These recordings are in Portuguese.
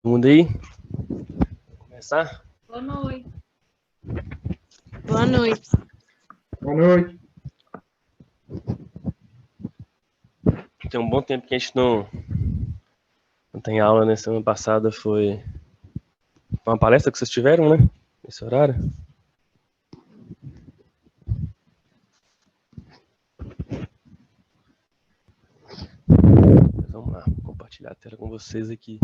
Todo mundo aí? Começar? Boa noite. Boa noite. Boa noite. Tem um bom tempo que a gente não tem aula, né? Semana passada foi uma palestra que vocês tiveram, né? Nesse horário. Mas vamos lá, vou compartilhar a tela com vocês aqui.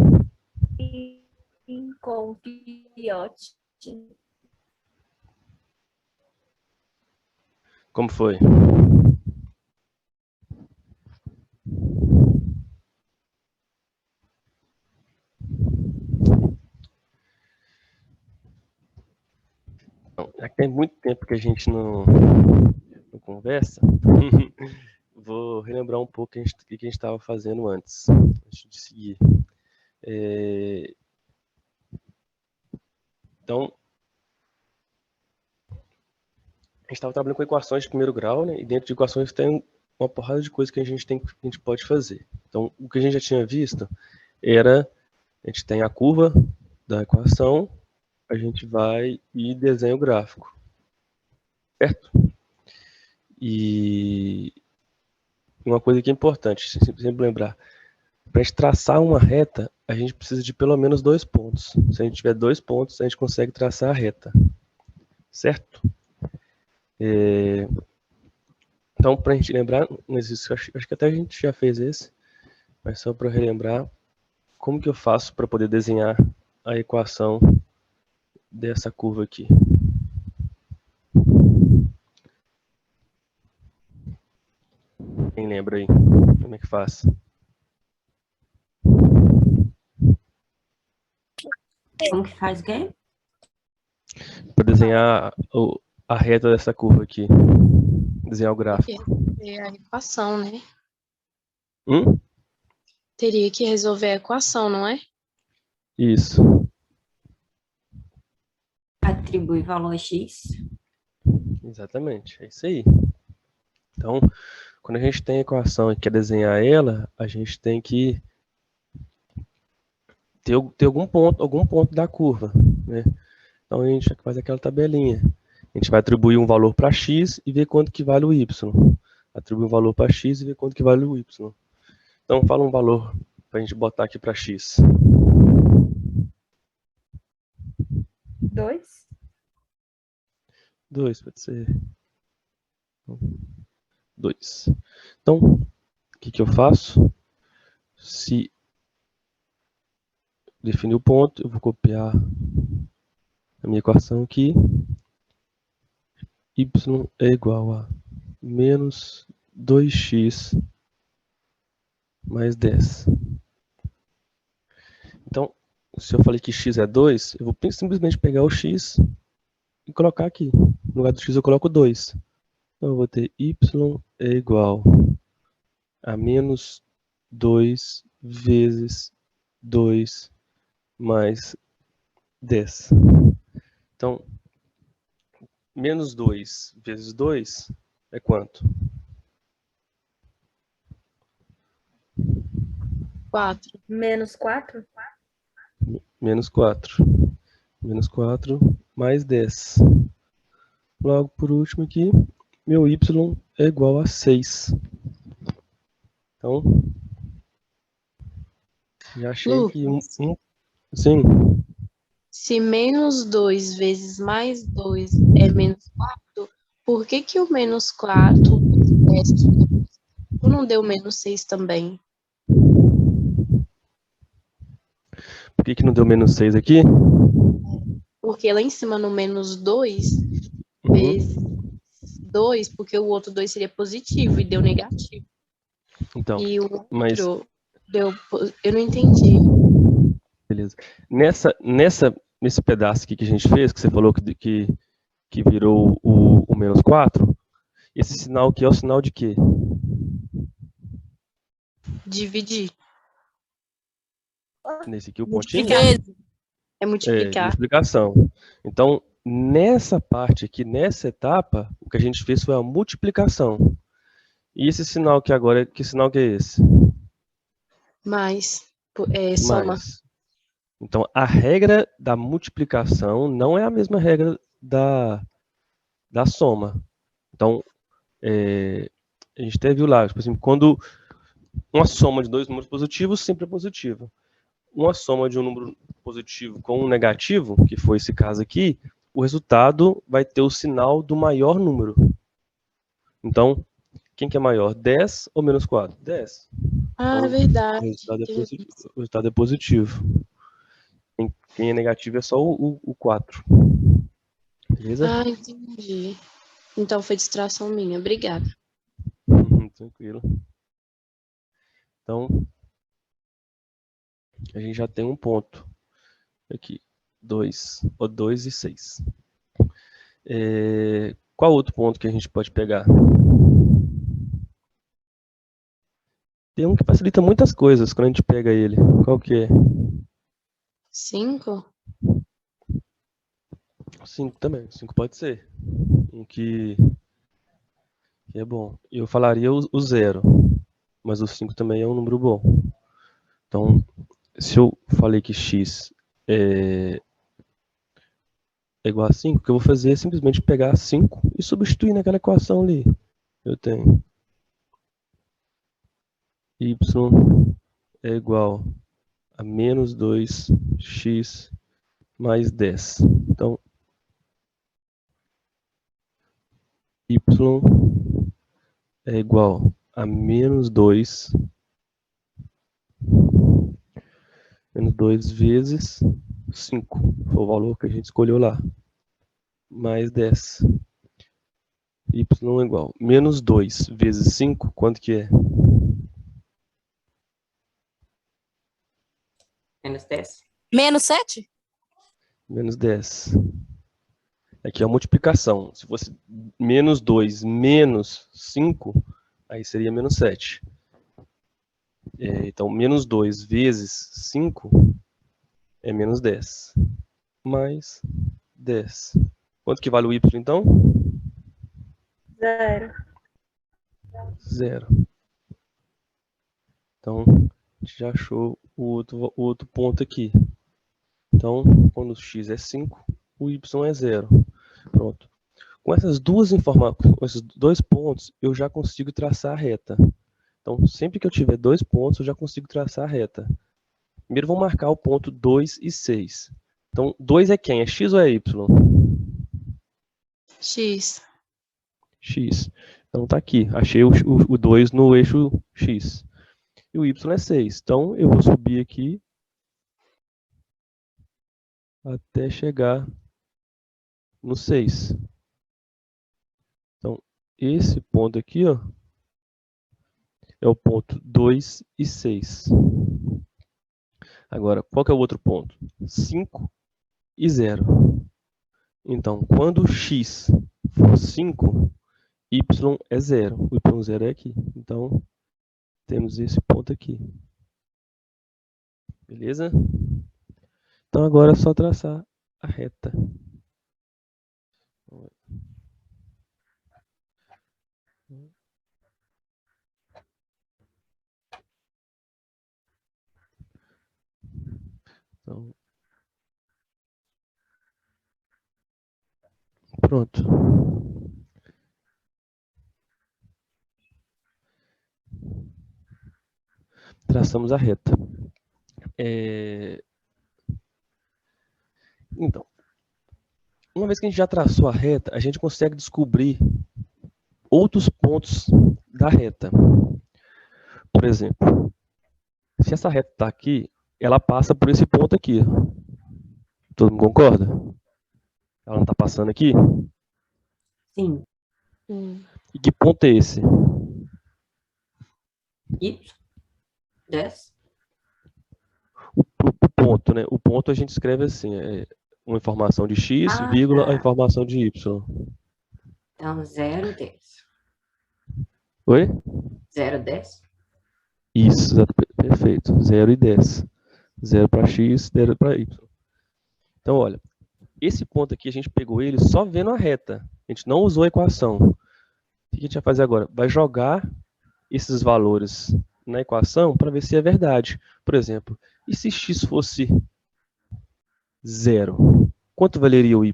Confiote. Como foi? Bom, já que tem muito tempo que a gente não conversa, vou relembrar um pouco o que a gente estava fazendo antes de seguir. Então, a gente estava trabalhando com equações de primeiro grau, né? E dentro de equações tem uma porrada de coisas que a gente pode fazer. Então, o que a gente já tinha visto era, a gente tem a curva da equação, a gente vai e desenha o gráfico, certo? E uma coisa que é importante, sempre lembrar, para a gente traçar uma reta, a gente precisa de pelo menos 2 pontos. Se a gente tiver 2 pontos, a gente consegue traçar a reta, certo? Então, para a gente lembrar, um exercício, acho que até a gente já fez esse, mas só para relembrar, como que eu faço para poder desenhar a equação dessa curva aqui? Quem lembra aí? Como é que faz? Como que faz o quê? Para desenhar a reta dessa curva aqui. Desenhar o gráfico. É a equação, né? Hum? Teria que resolver a equação, não é? Isso. Atribui valor a x. Exatamente. É isso aí. Então, quando a gente tem a equação e quer desenhar ela, a gente tem que ter algum ponto da curva, né? Então a gente faz aquela tabelinha. A gente vai atribuir um valor para x e ver quanto que vale o y. Atribuir um valor para x e ver quanto que vale o y. Então fala um valor para a gente botar aqui para x. 2. 2, pode ser. 2. Então, o que eu faço? Se definir o ponto, eu vou copiar a minha equação aqui. Y é igual a menos 2x mais 10. Então, se eu falei que x é 2, eu vou simplesmente pegar o x e colocar aqui. No lugar do x eu coloco 2. Então eu vou ter y é igual a menos 2 vezes 2 mais 10. Então, menos 2 vezes 2 é quanto? 4. Menos 4. Menos 4. Menos 4 mais 10. Logo, por último aqui, meu y é igual a 6. Então, já achei aqui Lucas, sim, se menos 2 vezes mais 2 é menos 4, por que que o menos 4 não deu menos 6 também? por que não deu menos 6 aqui? Porque lá em cima no menos 2 Uhum. vezes 2, porque o outro 2 seria positivo e deu negativo. Então, E o mas, outro deu... Eu não entendi. beleza. Nesse pedaço aqui que a gente fez, que você falou que virou o menos 4, esse sinal aqui é o sinal de quê? Dividir. Nesse aqui, o pontinho? Multiplicar. É É, multiplicar. multiplicação. Então, nessa parte aqui, nessa etapa, o que a gente fez foi a multiplicação. E esse sinal aqui agora, que sinal que é esse? Mais. Soma. Mais. Então, a regra da multiplicação não é a mesma regra da soma. Então, a gente até viu lá, tipo assim, quando uma soma de dois números positivos sempre é positiva. Uma soma de um número positivo com um negativo, que foi esse caso aqui, o resultado vai ter o sinal do maior número. Então, quem que é maior, 10 ou menos 4? 10. Ah, Então, é verdade. o resultado é positivo. Quem é negativo é só o 4. Beleza? Ah, entendi. Então foi distração minha. Obrigada. Tranquilo. Então, a gente já tem um ponto. Aqui, 2 e 6. Qual outro ponto que a gente pode pegar? Tem um que facilita muitas coisas quando a gente pega ele. Qual que é? 5? 5 também. 5 pode ser. Um que é bom. Eu falaria o 0, mas o 5 também é um número bom. Então, se eu falei que x é igual a 5, o que eu vou fazer é simplesmente pegar 5 e substituir naquela equação ali. Eu tenho y é igual a menos 2x mais 10. Então, y é igual a menos 2 vezes 5. Foi o valor que a gente escolheu lá. Mais 10. Y é igual a menos 2 vezes 5. Quanto que é? Menos 10. Menos 7? Menos 10. Aqui é a multiplicação. Se fosse menos 2 menos 5, aí seria menos 7. Então, menos 2 vezes 5 é menos 10. Mais 10. Quanto que vale o y, então? 0. 0. Então, a gente já achou o outro ponto aqui. Então, quando o x é 5, o y é 0. Pronto. Com essas duas informações, com esses dois pontos, eu já consigo traçar a reta. Então, sempre que eu tiver 2 pontos, eu já consigo traçar a reta. Primeiro, vou marcar o ponto 2 e 6. Então, 2 é quem? É x ou é y? X. X. Então, tá aqui. Achei o 2 no eixo x. E o y é 6. Então, eu vou subir aqui até chegar no 6. Então, esse ponto aqui, ó, é o ponto 2 e 6. Agora, qual que é o outro ponto? 5 e 0. Então, quando x for 5, y é 0. O y0 é aqui. Então, temos esse ponto aqui. Beleza? Então, agora é só traçar a reta. Então, pronto. Traçamos a reta. Então, uma vez que a gente já traçou a reta, a gente consegue descobrir outros pontos da reta. Por exemplo, se essa reta está aqui, ela passa por esse ponto aqui. Todo mundo concorda? Ela não está passando aqui? Sim. E que ponto é esse? Y. 10. O ponto, né? O ponto a gente escreve assim, uma informação de x, vírgula, a informação de y. Então, 0, 10. Oi? 0, 10. Isso, perfeito. 0 e 10. 0 para x, 0 para y. Então, olha, esse ponto aqui a gente pegou ele só vendo a reta. A gente não usou a equação. O que a gente vai fazer agora? Vai jogar esses valores na equação para ver se é verdade. Por exemplo, e se x fosse 0. Quanto valeria o y?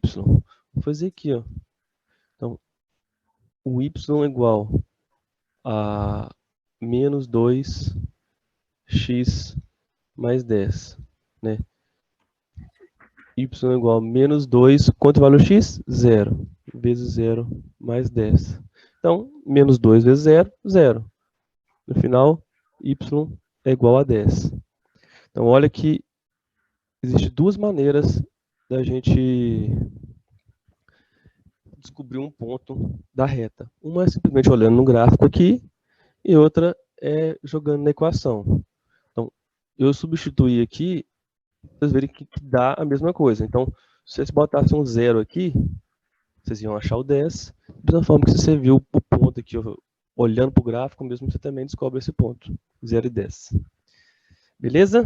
Vou fazer aqui, ó. Então, o y é igual a menos 2x mais 10, né? Y é igual a menos 2, quanto vale o x? 0, vezes 0 mais 10. Então, menos 2 vezes 0, 0. No final, y é igual a 10. Então, olha que existem duas maneiras da gente descobrir um ponto da reta. Uma é simplesmente olhando no gráfico aqui, e outra é jogando na equação. Então, eu substituí aqui, para vocês verem que dá a mesma coisa. Então, se vocês botassem um 0 aqui, vocês iam achar o 10. Da mesma forma que você viu o ponto aqui, olhando para o gráfico, mesmo você também descobre esse ponto, 0 e 10. Beleza?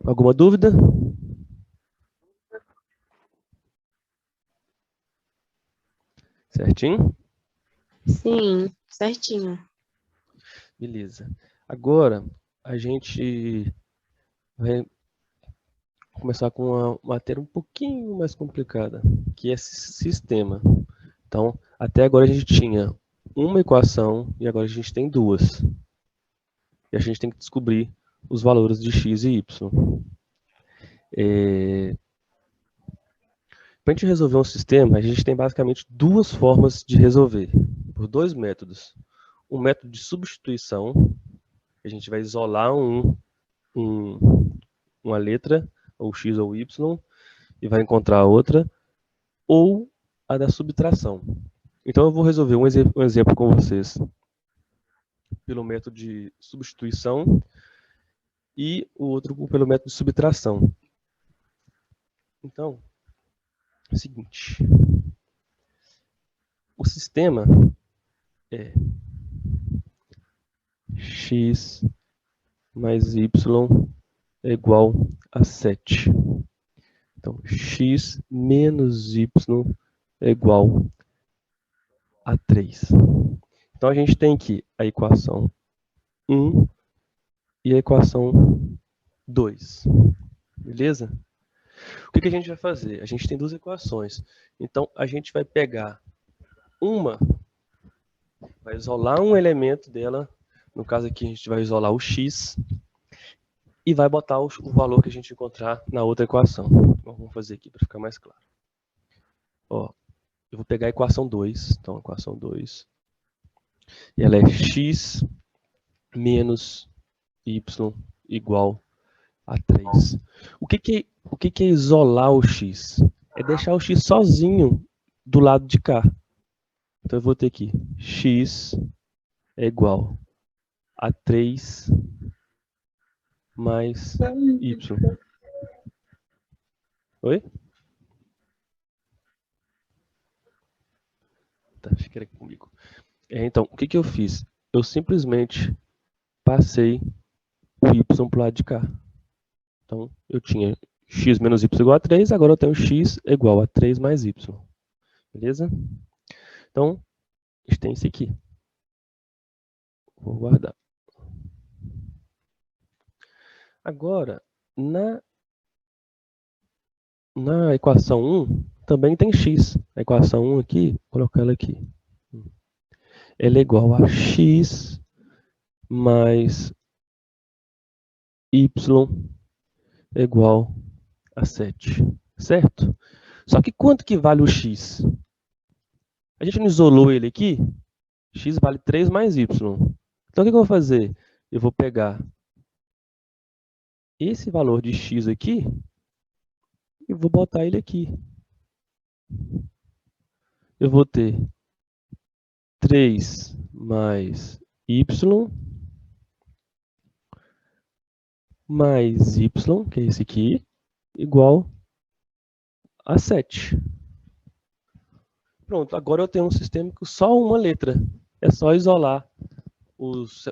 Alguma dúvida? Certinho? Sim, certinho. Beleza. Agora, a gente vai começar com uma matéria um pouquinho mais complicada, que é sistema. Então, até agora a gente tinha uma equação e agora a gente tem duas. E a gente tem que descobrir os valores de x e y. Para a gente resolver um sistema, a gente tem basicamente duas formas de resolver, por dois métodos. Um método de substituição, a gente vai isolar uma letra, ou x ou y, e vai encontrar a outra, ou a da subtração. Então eu vou resolver um exemplo com vocês pelo método de substituição e o outro pelo método de subtração. Então, é o seguinte, o sistema é x mais y é igual a 7. Então, x menos y é igual a 3. Então, a gente tem aqui a equação 1 e a equação 2. Beleza? O que a gente vai fazer? A gente tem duas equações. Então, a gente vai pegar uma, vai isolar um elemento dela. No caso aqui, a gente vai isolar o x e vai botar o valor que a gente encontrar na outra equação. Então, vamos fazer aqui para ficar mais claro. Ó, eu vou pegar a equação 2. Então, a equação 2. E ela é x menos y igual a 3. O que é isolar o x? É deixar o x sozinho do lado de cá. Então, eu vou ter aqui x é igual a 3 mais y. Oi? Tá, fica aqui comigo. Então, o que eu fiz? Eu simplesmente passei o y para o lado de cá. Então, eu tinha x menos y igual a 3, agora eu tenho x igual a 3 mais y. Beleza? Então, a gente tem isso aqui. Vou guardar. Agora, na equação 1, também tem x. A equação 1 aqui, vou colocar ela aqui. Ela é igual a x mais y é igual a 7. Certo? Só que quanto que vale o x? A gente não isolou ele aqui? X vale 3 mais y. Então, o que eu vou fazer? Eu vou pegar esse valor de x aqui e vou botar ele aqui. Eu vou ter 3 mais y mais y, que é esse aqui, igual a 7. Pronto, agora eu tenho um sistema com só uma letra. É só isolar,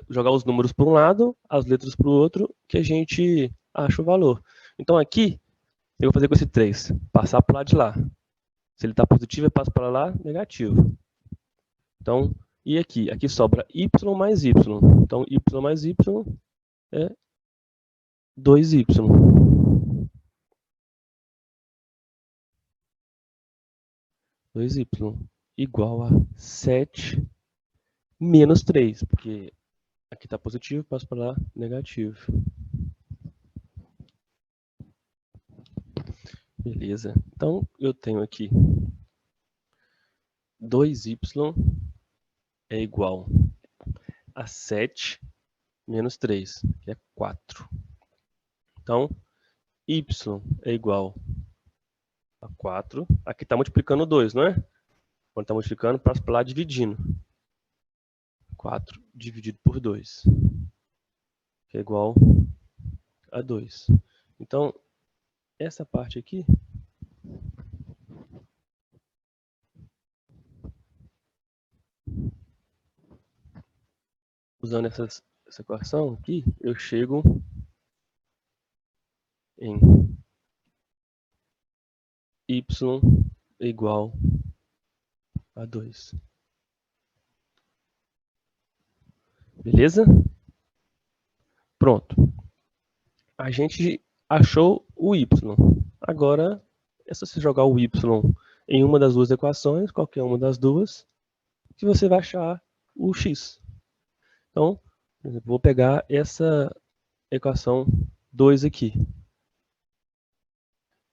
jogar os números para um lado, as letras para o outro, que a gente acha o valor. Então aqui, eu vou fazer com esse 3, passar para o lado de lá. Se ele está positivo, eu passo para lá, negativo. Então, e aqui? Aqui sobra y mais y. Então, y mais y é 2y. 2y igual a 7 menos 3, porque aqui está positivo, passo para lá, negativo. Beleza. Então, eu tenho aqui 2y é igual a 7 menos 3, que é 4. Então, y é igual a 4. Aqui está multiplicando 2, não é? Quando está multiplicando, passo para lá dividindo. 4 dividido por 2, que é igual a 2. Então, essa parte aqui usando essa equação aqui, eu chego em y igual a 2. Beleza? Pronto. A gente achou o y. Agora, é só você jogar o y em uma das duas equações, qualquer uma das duas, que você vai achar o x. Então, por exemplo, vou pegar essa equação 2 aqui.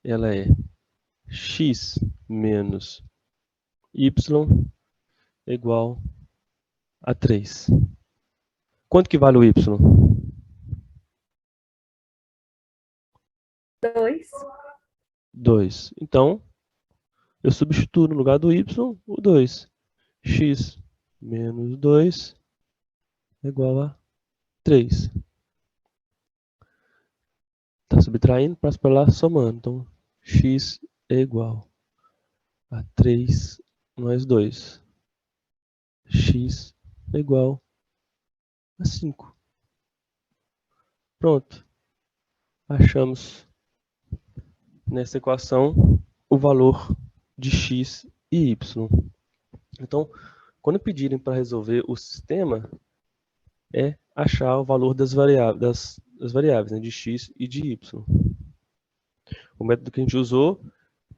Ela é x menos y igual a 3. Quanto que vale o y? 2. 2. Então, eu substituo no lugar do y o 2. X menos 2 é igual a 3. Está subtraindo, passo para lá somando. Então, x é igual a 3 mais 2. X é igual a 5. Pronto. Achamos nessa equação o valor de x e y. Então, quando pedirem para resolver o sistema, é achar o valor das variáveis, né, de x e de y. O método que a gente usou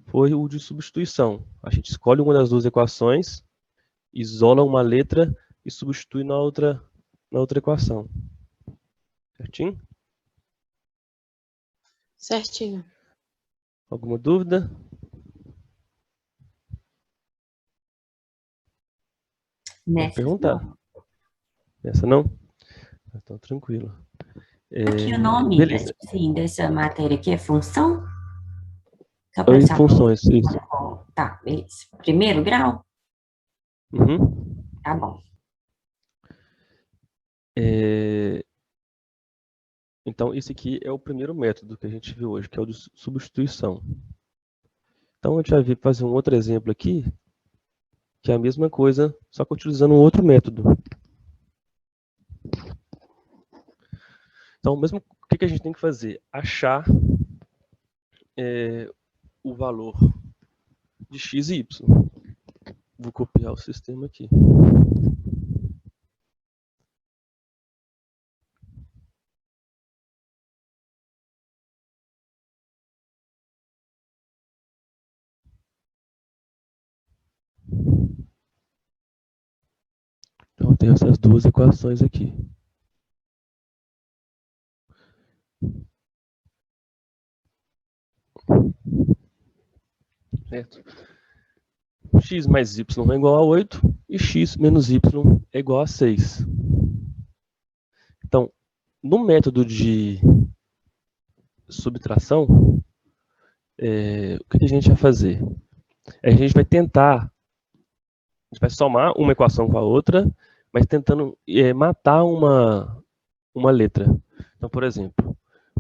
foi o de substituição. A gente escolhe uma das duas equações, isola uma letra e substitui na outra equação. Certinho? Certinho. Alguma dúvida? Pode perguntar. Essa não? Então, tranquilo. Aqui o nome beleza. assim, dessa matéria aqui é função? Só Oi, saber. funções, isso. Tá, beleza. Primeiro grau? Uhum. Tá bom. Então, esse aqui é o primeiro método que a gente viu hoje, que é o de substituição. Então, a gente vai fazer um outro exemplo aqui, que é a mesma coisa, só que utilizando um outro método. Então, mesmo, o que a gente tem que fazer? Achar o valor de x e y. Vou copiar o sistema aqui. Então, eu tenho essas duas equações aqui. Certo? X mais y é igual a 8 e x menos y é igual a 6. Então, no método de subtração, o que a gente vai fazer? A gente vai tentar, a gente vai somar uma equação com a outra, mas tentando matar uma letra. Então, por exemplo,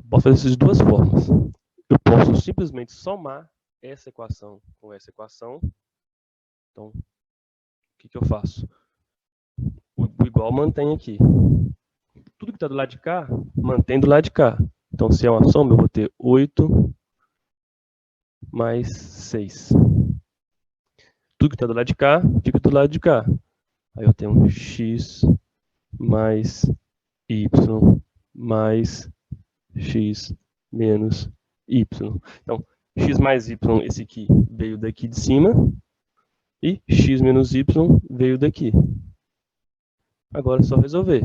posso fazer isso de duas formas. Eu posso simplesmente somar essa equação com essa equação. Então, o que eu faço? O igual mantém aqui. Tudo que está do lado de cá, mantém do lado de cá. Então, se é uma soma, eu vou ter 8 mais 6. Tudo que está do lado de cá, fica do lado de cá. Aí eu tenho x mais y mais x menos y. Então, x mais y, esse aqui veio daqui de cima. E x menos y veio daqui. Agora é só resolver.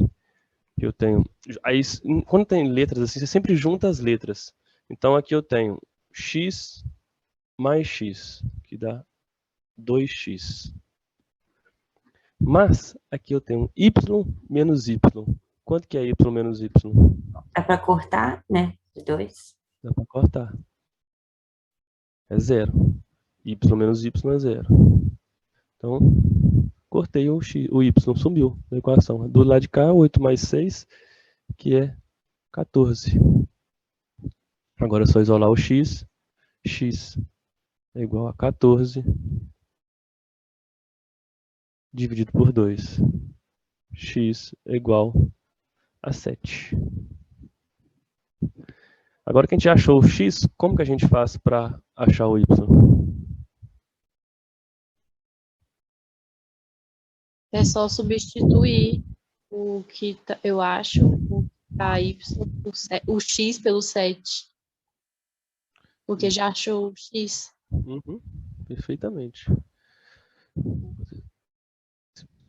Eu tenho... Aí, quando tem letras assim, você sempre junta as letras. Então aqui eu tenho x mais x, que dá 2x. Mas aqui eu tenho y menos y. Quanto que é y menos y? Dá para cortar, né? De 2. Dá para cortar. É 0. Y menos y é 0. Então, cortei o y, sumiu da equação. Do lado de cá, 8 mais 6, que é 14. Agora é só isolar o x. X é igual a 14 dividido por 2. X é igual a 7. Agora que a gente achou o x, como que a gente faz para achar o y? É só substituir o que eu acho, o tá y, o x pelo 7. Porque já achou o x. Uhum, perfeitamente. Vou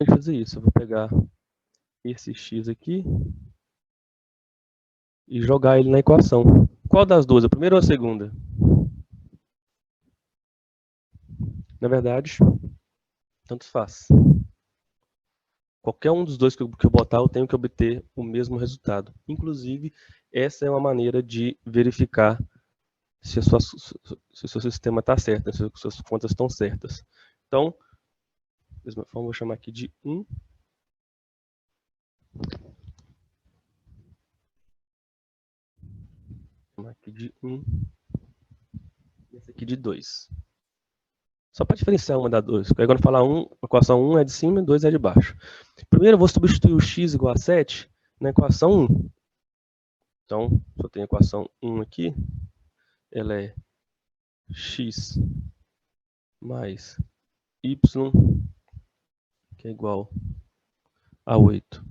fazer isso. Eu vou pegar esse x aqui e jogar ele na equação. Qual das duas? A primeira ou a segunda? Na verdade, tanto faz. Qualquer um dos dois que eu botar, eu tenho que obter o mesmo resultado. Inclusive, essa é uma maneira de verificar se o seu sistema está certo, se as suas contas estão certas. Então, da mesma forma, vou chamar aqui de 1. Vou chamar aqui de 1. E esse aqui de 2. Só para diferenciar uma da 2. Porque quando falar 1, a equação 1 é de cima e 2 é de baixo. Primeiro, eu vou substituir o x igual a 7 na equação 1. Então, se eu tenho a equação 1 aqui, ela é x mais y, que é igual a 8.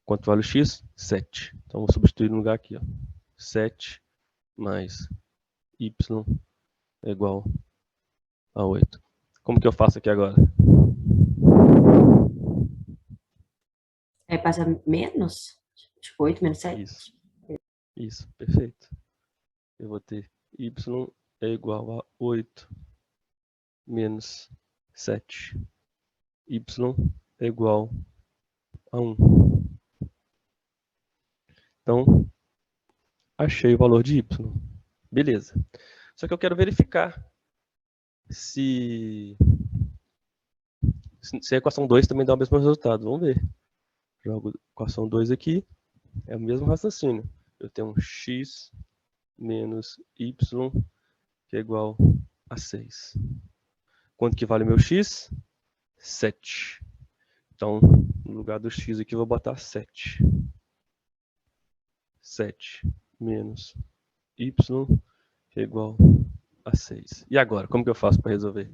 Quanto vale o x? 7. Então, vou substituir no lugar aqui. Ó. 7 mais y é igual a 8. Como que eu faço aqui agora? Aí passa menos? Tipo, 8 menos 7? Isso, perfeito. Eu vou ter y é igual a 8 menos 7. Y é igual a 1. Então, achei o valor de y. Beleza. Só que eu quero verificar se a equação 2 também dá o mesmo resultado. Vamos ver. Jogo a equação 2 aqui. É o mesmo raciocínio. Eu tenho um x menos y, que é igual a 6. Quanto que vale meu x? 7. Então, no lugar do x aqui, eu vou botar 7. 7 menos y, que é igual a 6. E agora, como que eu faço para resolver?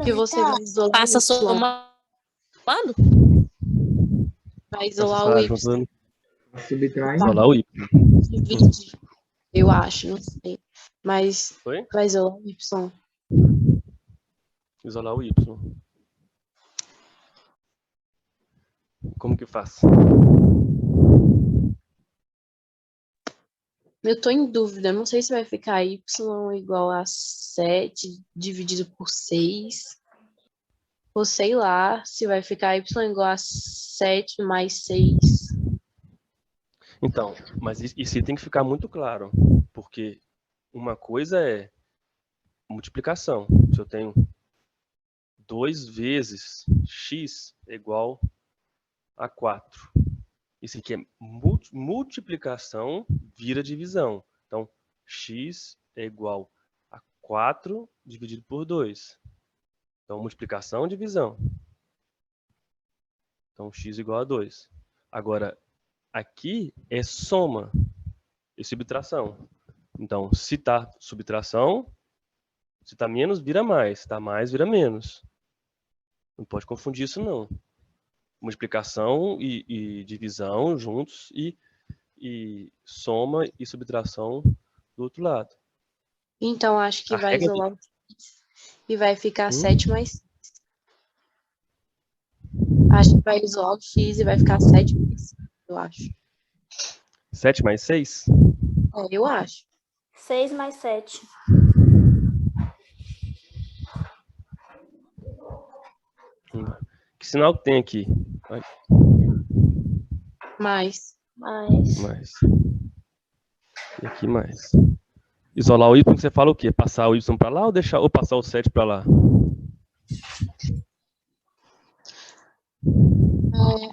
Que você vai isolar Passa o y. somando? Vai isolar o Tá y. juntando, Subtrai. isolar o y. Divide, eu acho, não sei. Mas Foi? vai isolar o y. Isolar o y. Como que faz? Eu tô em dúvida, não sei se vai ficar y igual a 7 dividido por 6. Ou sei lá, se vai ficar y igual a 7 mais 6. Então, mas isso tem que ficar muito claro. Porque uma coisa é multiplicação. Se eu tenho 2 vezes x é igual a 4. Isso aqui é multiplicação vira divisão. Então, x é igual a 4 dividido por 2. Então, multiplicação, divisão. Então, x igual a 2. Agora, aqui é soma e subtração. Então, se está subtração, se está menos, vira mais. Se está mais, vira menos. Não pode confundir isso, não. Multiplicação e divisão juntos e soma e subtração do outro lado. Então, acho que A vai regra do... isolar o x e vai ficar Hum? 7 mais 6. Acho que vai isolar o x e vai ficar 7 mais 6, eu acho. 7 mais 6? Eu acho. 6 mais 7. Que sinal que tem aqui? Ai, Mais. mais. E aqui mais. Isolar o y, você fala o quê? Passar o y para lá ou passar o 7 para lá?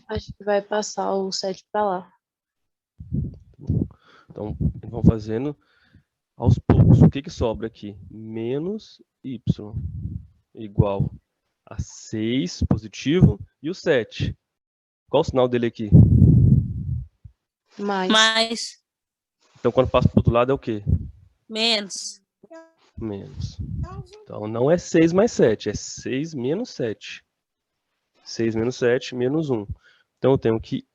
Acho que vai passar o 7 para lá. Então, vamos fazendo aos poucos. O que que sobra aqui? Menos y igual a 6 positivo e o 7. Qual o sinal dele aqui? Mais. Então, quando passa para o outro lado é o quê? Menos. Menos. Então, não é 6 mais 7, é 6 menos 7. 6 menos 7, menos 1. Então, eu tenho que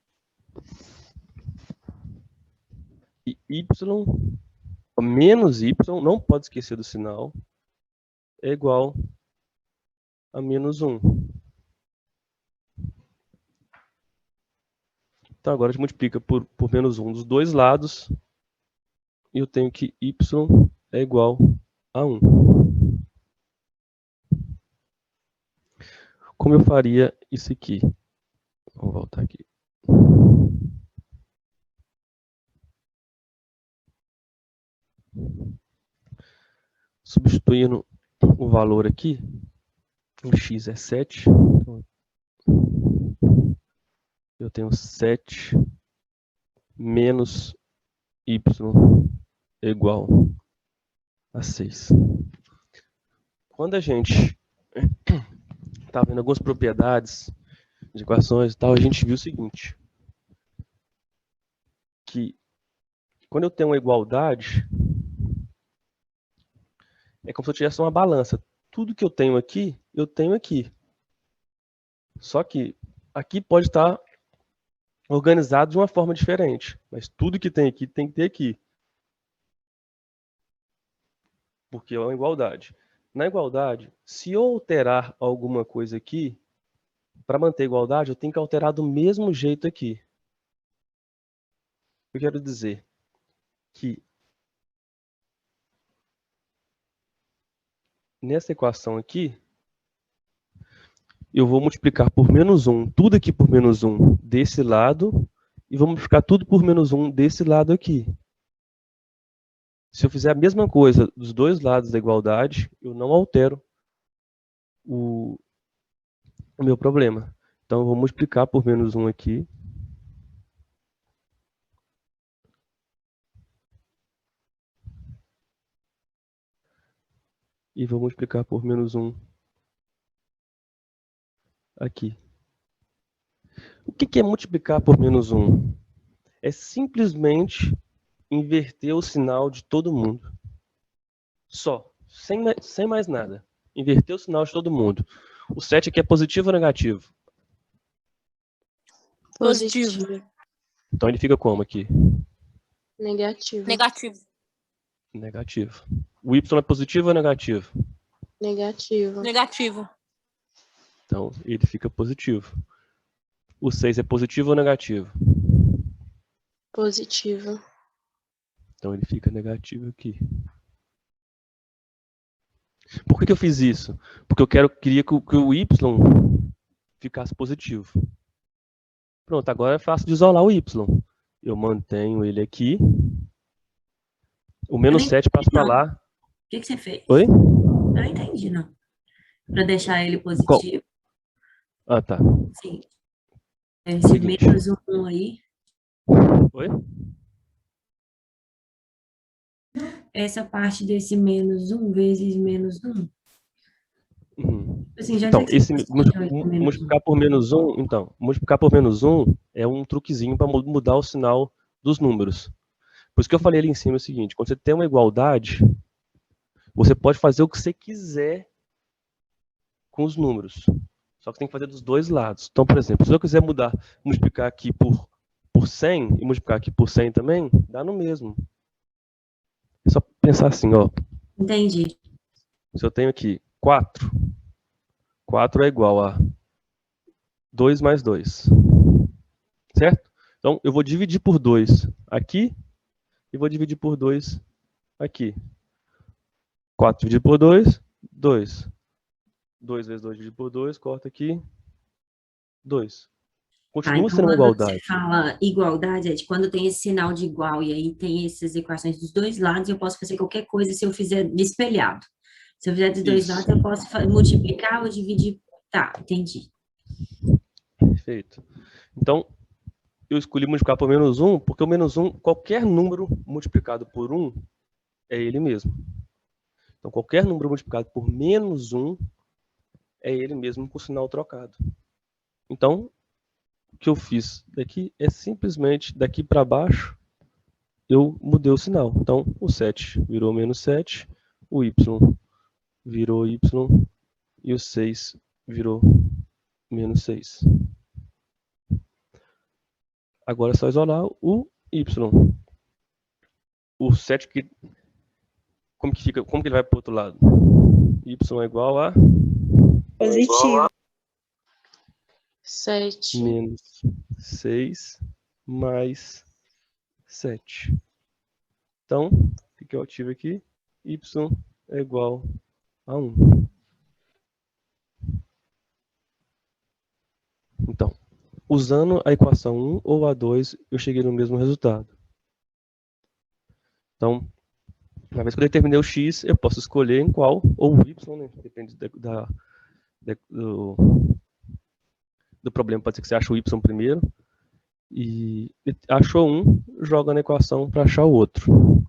y, menos y, não pode esquecer do sinal, é igual a menos 1. Então, agora a gente multiplica por menos 1 dos dois lados, e eu tenho que y é igual a 1. Como eu faria isso aqui? Vamos voltar aqui. Substituindo o valor aqui, o x é 7. Eu tenho 7 menos y é igual a 6. Quando a gente está vendo algumas propriedades de equações e tal, a gente viu o seguinte, que quando eu tenho uma igualdade, é como se eu tivesse uma balança. Tudo que eu tenho aqui. Só que aqui pode estar organizado de uma forma diferente, mas tudo que tem aqui tem que ter aqui. Porque é uma igualdade. Na igualdade, se eu alterar alguma coisa aqui, para manter a igualdade, eu tenho que alterar do mesmo jeito aqui. Eu quero dizer que nessa equação aqui, eu vou multiplicar por menos 1, tudo aqui por menos 1 desse lado, e vou multiplicar tudo por menos 1 desse lado aqui. Se eu fizer a mesma coisa dos dois lados da igualdade, eu não altero o meu problema. Então, eu vou multiplicar por menos 1 aqui. E vou multiplicar por menos 1 aqui. O que é multiplicar por menos 1? É simplesmente inverter o sinal de todo mundo. Só. Sem mais nada. Inverter o sinal de todo mundo. O 7 aqui é positivo ou negativo? Positivo. Então ele fica como aqui? Negativo. Negativo. Negativo. O y é positivo ou negativo? Negativo. Negativo. Então ele fica positivo. O 6 é positivo ou negativo? Positivo. Então ele fica negativo aqui. Por que eu fiz isso? Porque eu queria que o y ficasse positivo. Pronto, agora é fácil de isolar o y. Eu mantenho ele aqui. O menos 7 passa para lá. O que você fez? Oi? Eu não entendi, não. Para deixar ele positivo. Ah, tá. Sim. Esse Seguinte. menos 1 aí. Oi? Essa parte desse menos 1 vezes menos 1. Uhum. Assim, já Então, sei que esse você menos 1. multiplicar por menos 1, então, multiplicar por menos 1 é um truquezinho para mudar o sinal dos números. Por isso que eu falei ali em cima o seguinte, quando você tem uma igualdade, você pode fazer o que você quiser com os números. Só que você tem que fazer dos dois lados. Então, por exemplo, se eu quiser multiplicar aqui por 100 e multiplicar aqui por 100 também, dá no mesmo. É só pensar assim, ó. Entendi. Se eu tenho aqui 4, 4 é igual a 2 mais 2. Certo? Então, eu vou dividir por 2 aqui e vou dividir por 2 aqui. 4 dividido por 2, 2. 2 vezes 2 dividido por 2, corta aqui, 2. Tá, Continua então sendo uma quando você igualdade. fala igualdade, é de quando tem esse sinal de igual e aí tem essas equações dos dois lados, eu posso fazer qualquer coisa se eu fizer de espelhado. Se eu fizer dos dois Isso. lados, eu posso multiplicar ou dividir. Tá, entendi. Perfeito. Então, eu escolhi multiplicar por menos 1, porque o menos 1, qualquer número multiplicado por 1 é ele mesmo. Então, qualquer número multiplicado por menos 1 é ele mesmo com o sinal trocado. Então, o que eu fiz daqui é simplesmente, daqui para baixo, eu mudei o sinal. Então, o 7 virou menos 7, o y virou y e o 6 virou menos 6. Agora é só isolar o y. O 7 que como que fica? Como que ele vai para o outro lado? Y é igual a Positivo. 7. menos 6 mais 7. Então, o que eu ativo aqui? Y é igual a 1. Então, usando a equação 1 ou a 2, eu cheguei no mesmo resultado. Então, uma vez que eu determinei o x, eu posso escolher em qual, ou o y, né? Depende do problema. Pode ser que você ache o y primeiro, e achou um, joga na equação para achar o outro.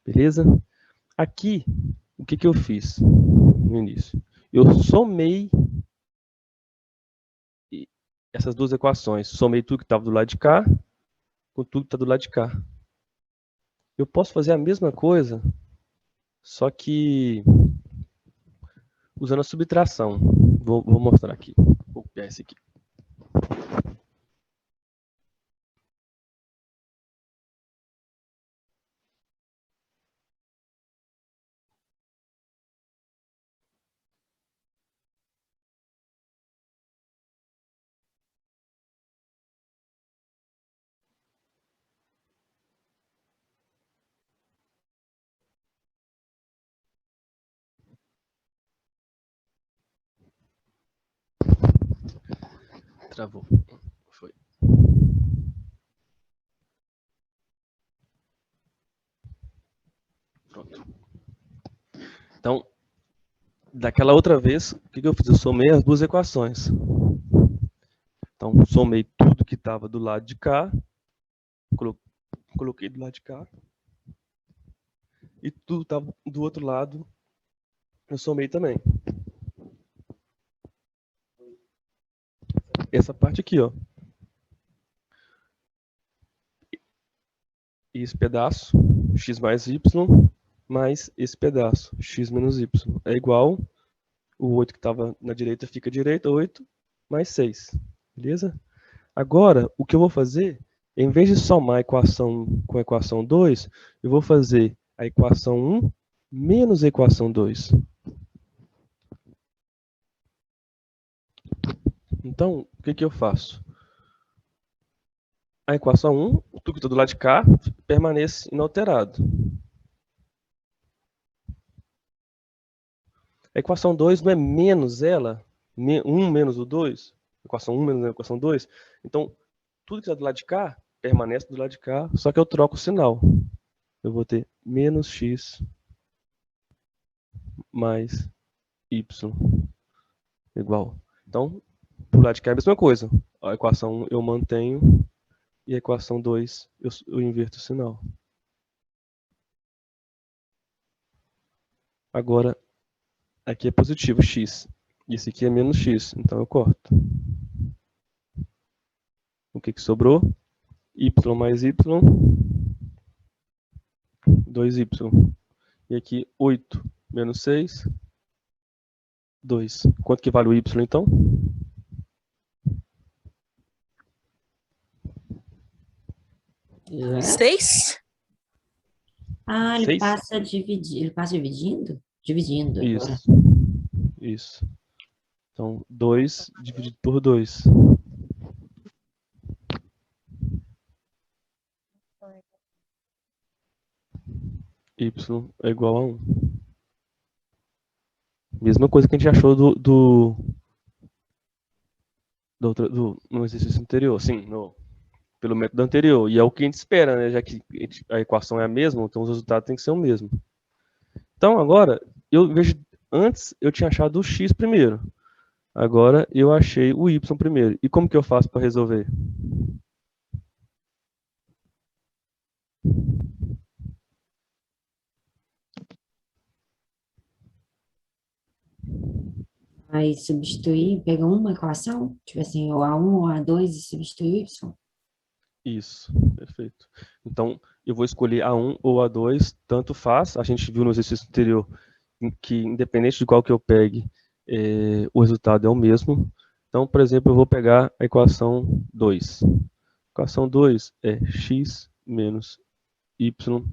Beleza? Aqui, o que eu fiz no início? Eu somei essas duas equações. Somei tudo que estava do lado de cá com tudo que está do lado de cá. Eu posso fazer a mesma coisa, só que usando a subtração. Vou mostrar aqui. Vou copiar esse aqui. Travou. Foi. Pronto. Então, daquela outra vez, o que eu fiz? Eu somei as duas equações. Então, somei tudo que estava do lado de cá, coloquei do lado de cá, e tudo estava do outro lado, eu somei também. Essa parte aqui, ó. Esse pedaço, x mais y, mais esse pedaço, x menos y, é igual, o 8 que estava na direita fica à direita, 8 mais 6, beleza? Agora, o que eu vou fazer, em vez de somar a equação 1 com a equação 2, eu vou fazer a equação 1 menos a equação 2. Então, o que eu faço? A equação 1, tudo que está do lado de cá, permanece inalterado. A equação 2 não é menos ela, 1 menos o 2, equação 1 menos a equação 2. Então, tudo que está do lado de cá, permanece do lado de cá, só que eu troco o sinal. Eu vou ter menos x mais y igual. Então, do lado de cá é a mesma coisa. A equação 1 eu mantenho e a equação 2 eu inverto o sinal. Agora, aqui é positivo x. E esse aqui é menos x, então eu corto. O que sobrou? Y mais y, 2y. E aqui 8 menos 6, 2. Quanto que vale o y então? Seis? Ah, ele 6? passa ele passa dividindo? Dividindo agora. Isso. Isso. Então, 2 dividido por 2. Y é igual a 1. Mesma coisa que a gente achou no exercício anterior. Sim, pelo método anterior. E é o que a gente espera, né? Já que a equação é a mesma, então os resultados têm que ser o mesmo. Então, agora, eu vejo... Antes, eu tinha achado o x primeiro. Agora, eu achei o y primeiro. E como que eu faço para resolver? Aí substituir, pega uma equação, tipo assim, ou A1 ou A2 e substituir Y. Isso, perfeito. Então, eu vou escolher A1 ou A2, tanto faz. A gente viu no exercício anterior que, independente de qual que eu pegue, o resultado é o mesmo. Então, por exemplo, eu vou pegar a equação 2. A equação 2 é x menos y,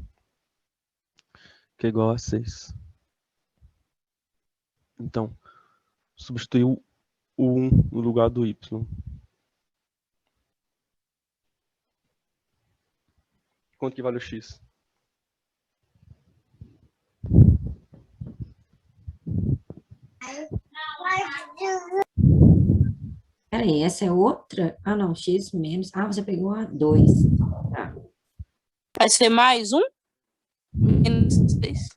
que é igual a 6. Então, substituir o 1 no lugar do y. Quanto que vale o x? Peraí, essa é outra? Ah, não, X menos. Ah, você pegou A2. Tá. Vai ser mais 1? Menos 6.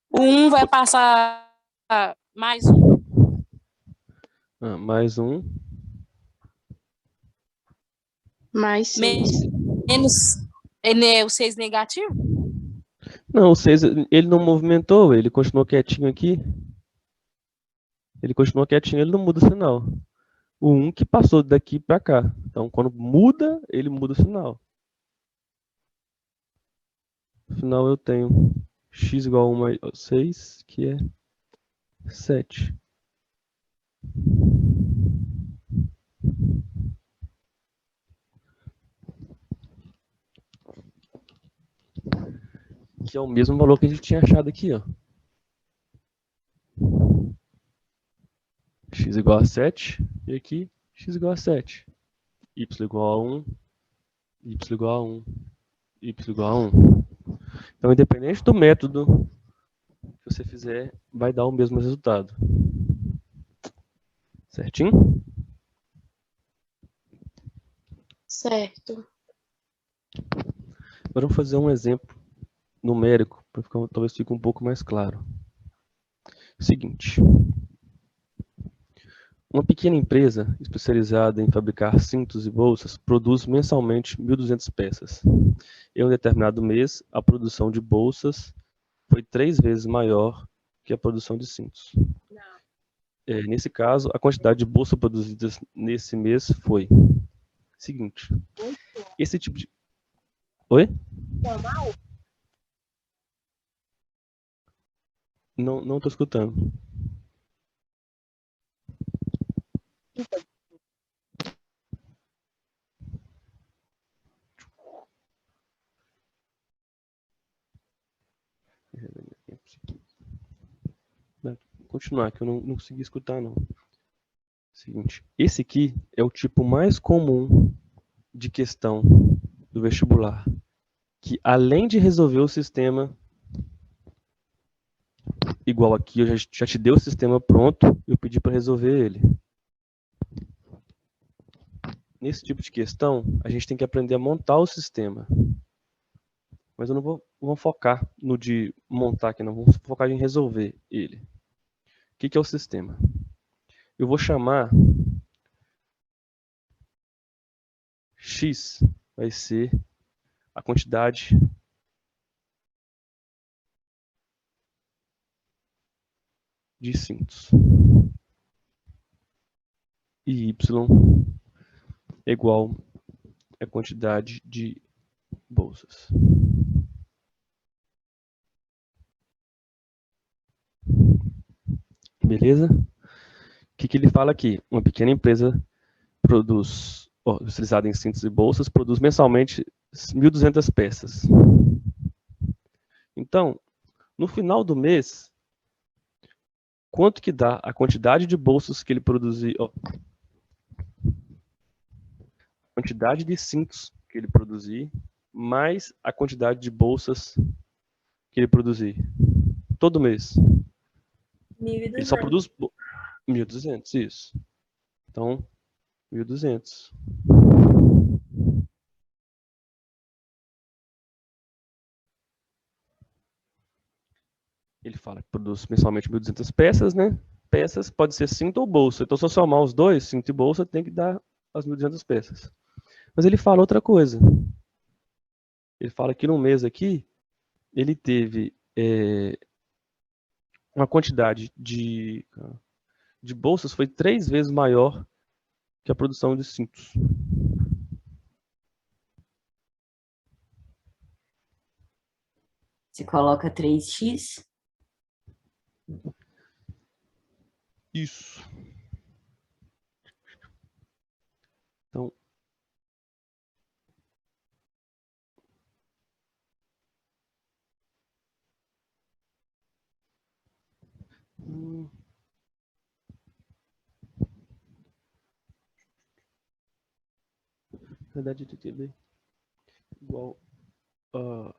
O 1 vai passar mais 1. Mais 1. Mais 6. Menos. Ele é o 6 negativo? Não, o 6, ele não movimentou, ele continuou quietinho aqui. Ele continuou quietinho, ele não muda o sinal. O 1 que passou daqui para cá. Então, quando muda, ele muda o sinal. No final, eu tenho x igual a 1 mais 6, que é 7. Que é o mesmo valor que a gente tinha achado aqui, ó. X igual a 7, e aqui x igual a 7. Y igual a 1, y igual a 1, y igual a 1. Então, independente do método que você fizer, vai dar o mesmo resultado. Certinho? Certo. Agora vamos fazer um exemplo numérico, para talvez fique um pouco mais claro. Seguinte. Uma pequena empresa especializada em fabricar cintos e bolsas produz mensalmente 1.200 peças. Em um determinado mês, a produção de bolsas foi 3 vezes maior que a produção de cintos. Nesse caso, a quantidade de bolsas produzidas nesse mês foi... Seguinte. Esse tipo de... Oi? Não estou escutando. Vou continuar, que eu não consegui escutar, não. Seguinte, esse aqui é o tipo mais comum de questão do vestibular, que além de resolver o sistema igual aqui, eu já te dei o sistema pronto, eu pedi para resolver ele. Nesse tipo de questão, a gente tem que aprender a montar o sistema. Mas eu não vou focar no de montar aqui, não. Vamos focar em resolver ele. O que é o sistema? Eu vou chamar x, vai ser a quantidade de cintos. E y é igual a quantidade de bolsas. Beleza? O que ele fala aqui? Uma pequena empresa especializada em cintos e bolsas, produz mensalmente 1.200 peças. Então, no final do mês, quanto que dá a quantidade de bolsas que ele produziu, quantidade de cintos que ele produzir, mais a quantidade de bolsas que ele produzir. Todo mês. Ele só 1.200. produz 1.200, isso. Então, 1.200. Ele fala que produz mensalmente 1.200 peças, né? Peças pode ser cinto ou bolsa. Então, se eu somar os dois, cinto e bolsa, tem que dar as 1.200 peças. Mas ele fala outra coisa. Ele fala que no mês aqui, ele teve uma quantidade de bolsas foi 3 vezes maior que a produção de cintos. Você coloca 3x. Isso. Então, na verdade, TTB igual a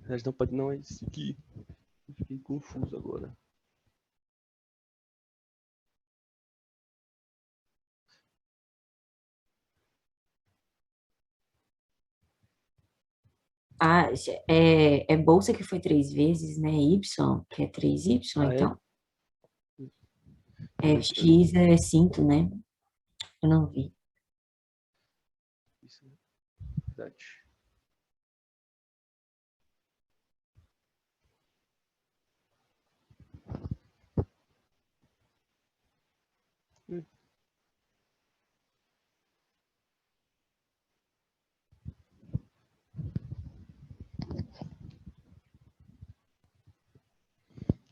na verdade, não pode, não é isso aqui. Eu fiquei confuso agora. Ah, é bolsa que foi 3 vezes, né? Y, que é 3Y, Ah, é? então. X é cinto, né? Eu não vi. Isso é verdade.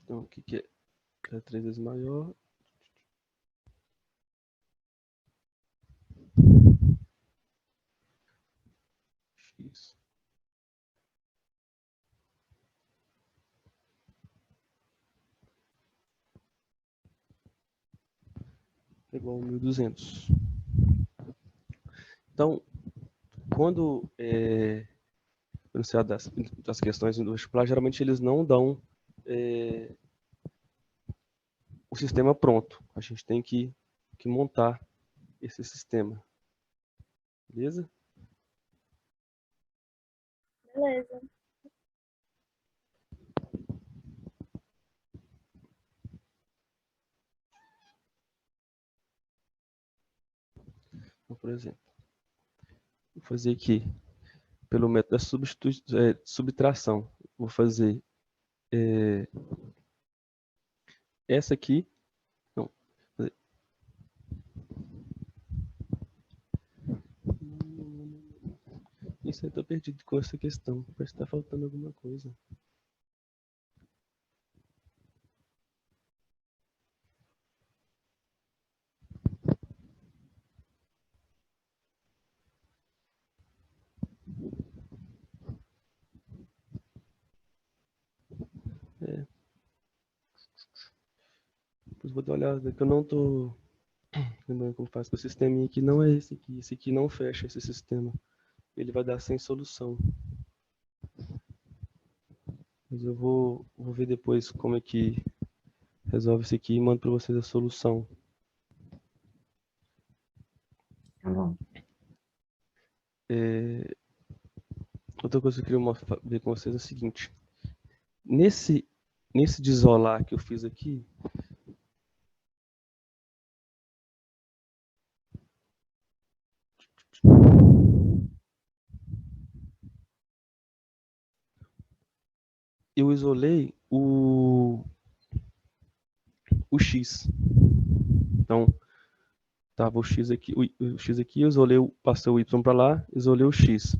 Então, o que é? É 3 vezes maior. X. É igual a 1.200. Então, quando você das questões do vestibular, geralmente eles não dão o sistema pronto. A gente tem que montar esse sistema. Beleza? Beleza. Então, por exemplo, vou fazer aqui pelo método da subtração. Vou fazer essa aqui. Não. Isso aí, eu tô perdido com essa questão. Parece que tá faltando alguma coisa. Depois vou dar uma olhada, que eu não tô lembrando como faz com o sisteminha aqui. Não é esse aqui. Esse aqui não fecha esse sistema. Ele vai dar sem solução. Mas eu vou ver depois como é que resolve isso aqui e mando para vocês a solução. Tá bom. Outra coisa que eu queria ver com vocês é o seguinte. Nesse desolar que eu fiz aqui, eu isolei o X. Então, tava o X aqui, eu isolei, passei o Y para lá, isolei o X.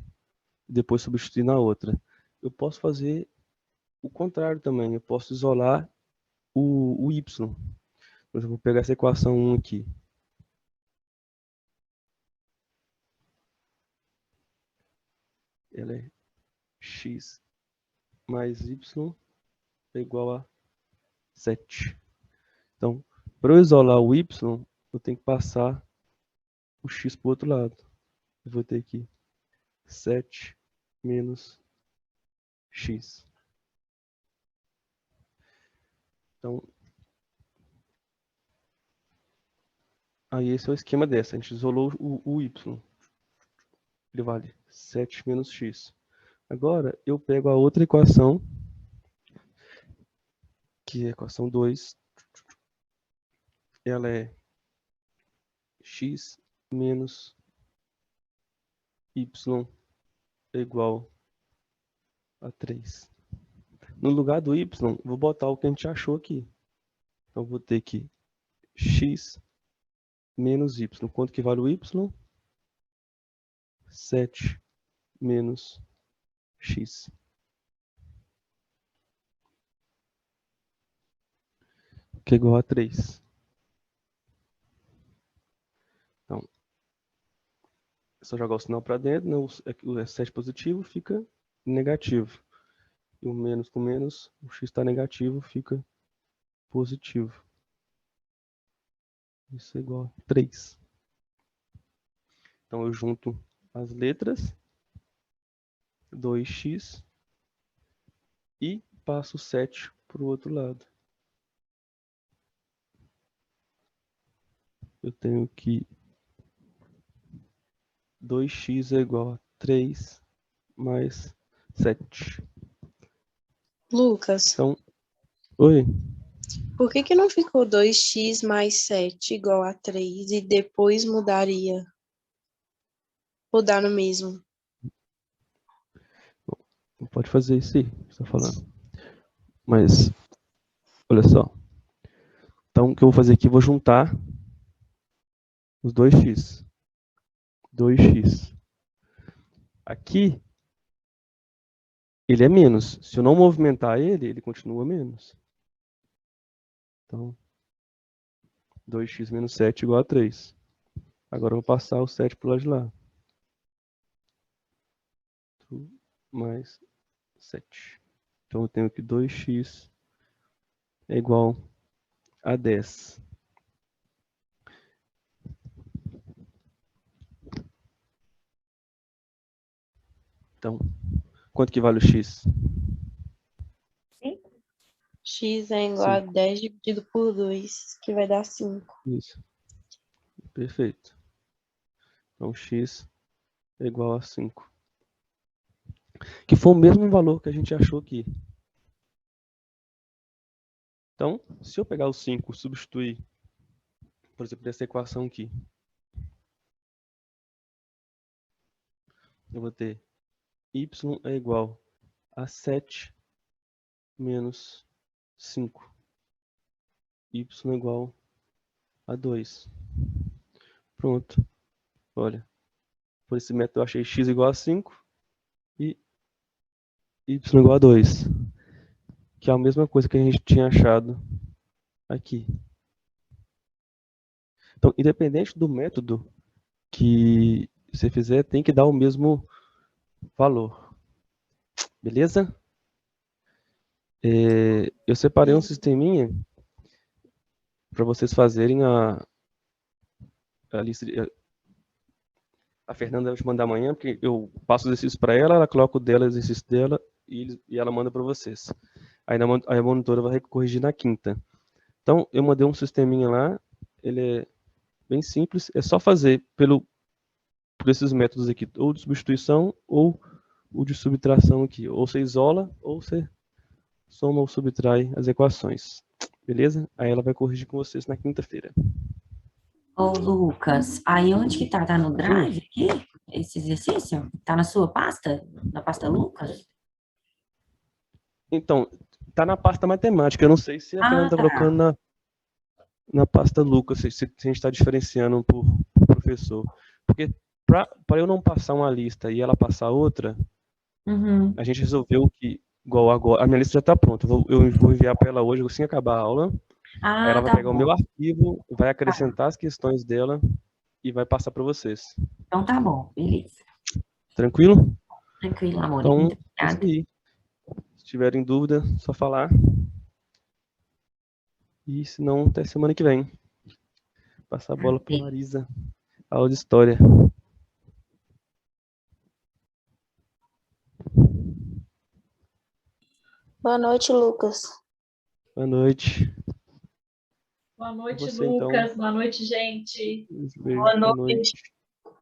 e depois substituir na outra. Eu posso fazer o contrário também. Eu posso isolar o y. Eu vou pegar essa equação 1 aqui. Ela é x mais y é igual a 7. Então, para eu isolar o y, eu tenho que passar o x para o outro lado. Eu vou ter aqui 7 menos x. Então, aí esse é o esquema dessa. A gente isolou o y. Ele vale 7 menos x. Agora, eu pego a outra equação, que é a equação 2. Ela é x menos y é igual a 3. No lugar do y, vou botar o que a gente achou aqui. Então, vou ter que x menos y. Quanto que vale o y? 7 menos x. Que é igual a 3. Então, é só jogar o sinal para dentro, né? O 7 positivo fica negativo. E o menos com menos, o x está negativo, fica positivo. Isso é igual a 3. Então eu junto as letras, 2x, e passo o 7 para o outro lado. Eu tenho que 2x é igual a 3 mais 7. Lucas, Então, oi. por que não ficou 2x mais 7 igual a 3 e depois mudaria? Ou dá no mesmo? Não pode fazer isso aí, que você está falando. Mas, olha só. Então, o que eu vou fazer aqui, eu vou juntar os 2x. 2x. Aqui, ele é menos. Se eu não movimentar ele, ele continua menos. Então, 2x menos 7 igual a 3. Agora eu vou passar o 7 para o lado de lá. Mais 7. Então eu tenho que 2x é igual a 10. Então, quanto que vale o x? X é igual a 10 dividido por 2, que vai dar 5. Isso. Perfeito. Então, x é igual a 5. Que foi o mesmo valor que a gente achou aqui. Então, se eu pegar o 5 e substituir, por exemplo, nessa equação aqui, eu vou ter y é igual a 7 menos 5. Y é igual a 2. Pronto. Olha. Por esse método eu achei x igual a 5 e y igual a 2. Que é a mesma coisa que a gente tinha achado aqui. Então, independente do método que você fizer, tem que dar o mesmo valor. Beleza? Eu separei um sisteminha para vocês fazerem a lista. A Fernanda vai te mandar amanhã, porque eu passo o exercício para ela, ela coloca o dela, o exercício dela, e ela manda para vocês. Aí a monitora vai corrigir na quinta. Então, eu mandei um sisteminha lá, ele é bem simples, é só fazer por esses métodos aqui, ou de substituição, ou o de subtração aqui. Ou você isola, ou você soma ou subtrai as equações. Beleza? Aí ela vai corrigir com vocês na quinta-feira. Ô, Lucas, aí onde que tá? Tá no Drive aqui? Esse exercício? Tá na sua pasta? Na pasta Lucas? Então, tá na pasta matemática. Eu não sei se a Fernanda tá tá. colocando na pasta Lucas, se a gente está diferenciando por professor. Porque Para eu não passar uma lista e ela passar outra, Uhum. a gente resolveu que, igual agora, a minha lista já está pronta. Eu vou enviar para ela hoje, assim que acabar a aula. Aí ela vai Tá pegar o bom. meu arquivo, vai acrescentar as questões dela e vai passar para vocês. Então tá bom, beleza. Tranquilo? Tranquilo, amor. Então, Muito é isso obrigada. aí. Se tiverem dúvida, só falar. E se não, até semana que vem. Passar a bola para Marisa. Aula de história. Boa noite, Lucas. Boa noite. Boa noite, Você, então. Lucas. Boa noite, gente. Boa noite.